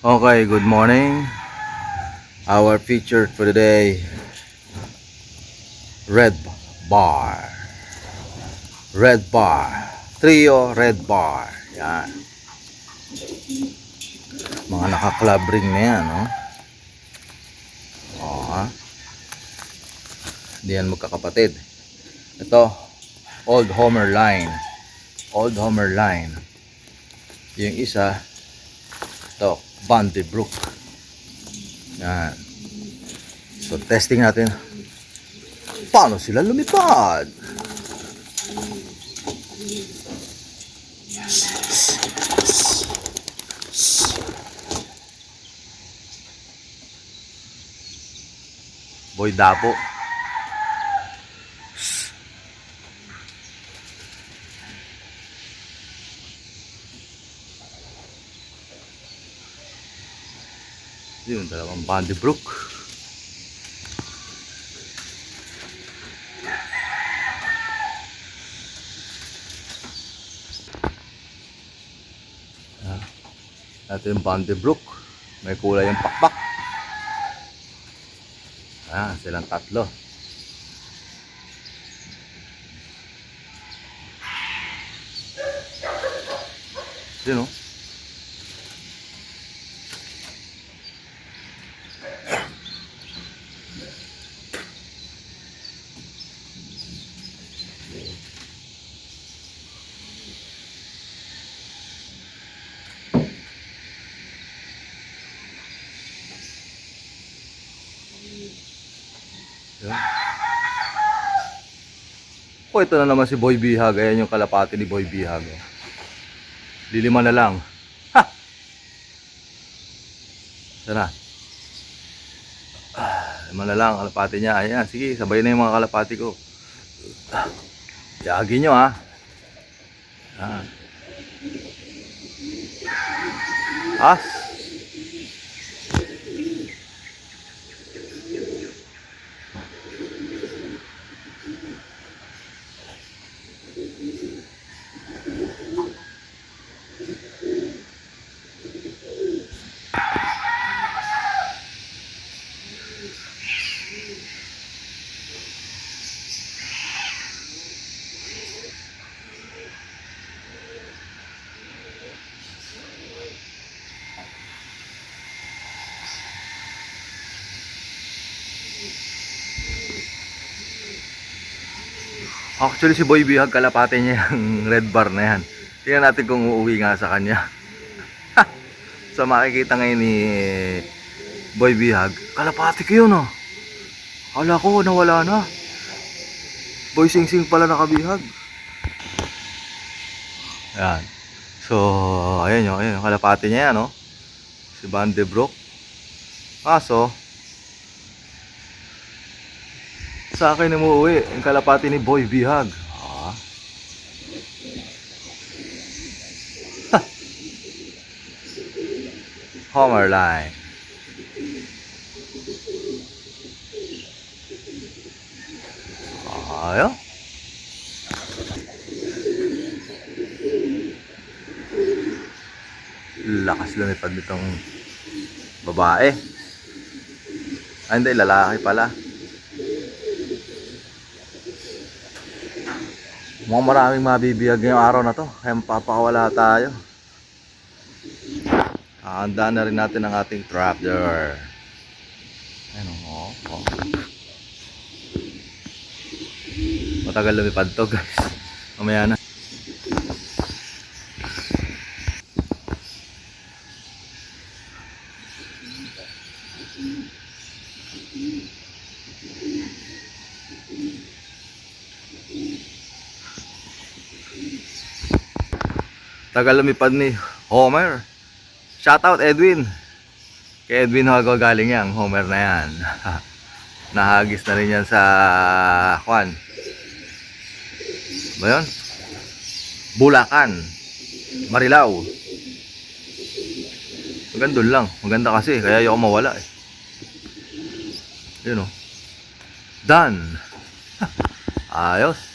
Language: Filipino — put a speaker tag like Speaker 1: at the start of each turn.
Speaker 1: Okay, good morning. Our feature for today, red bar. Red bar. Trio red bar. Yan. Mga naka-club ring na yan, no? O, ha? Hindi yan magkakapatid. Ito, Old Homer line. Old Homer line. Yung isa, ito, Van de Broek. Yan. So, testing natin. Paano sila lumipad? Boy Dapo. Yun, dalawang Van de Broek. Ito yung Van de Broek. May kulay yung pakpak. Silang tatlo. Yun, no? Yun. Oh, ito na naman si Boy Bihag. Ayan yung kalapati ni Boy Bihag. Lilima na lang. Ha! Sana. Lima na lang kalapati niya. Ayan, sige, sabay na yung mga kalapati ko. Yagi nyo, ha. As. Actually si Boy Bihag kalapate niya yung red bar na yan. Tingnan natin kung uuwi nga sa kanya. So makikita ngayon ni Boy Bihag, kalapate ko yun, oh. Kala ko nawala na. Boy Sing Sing pala nakabihag. Ayan. So ayan yung kalapate niya yan, oh. Si Van de Broek. Kaso sa akin na umuwi yung kalapati ni Boy Bihag. Homer line. Ayo. Lakas lumipad nitong babae. Ay hindi, lalaki pala. Mukhang maraming mabibiyag ngayong araw na to. Kaya mapapakawala tayo. Handaan na rin natin ang ating trapdoor. Ayun, oh. Matagal lumipad to, guys. Mamaya na. Tagal lumipad ni Homer. Shoutout Edwin. Kay Edwin Hago galing yan, Homer na yan. Nahagis na rin yan sa Juan. Ba yun? Bulacan, Marilao. Maganda lang. Maganda kasi. Kaya ayoko mawala, eh. Yun, oh. Done. Ayos.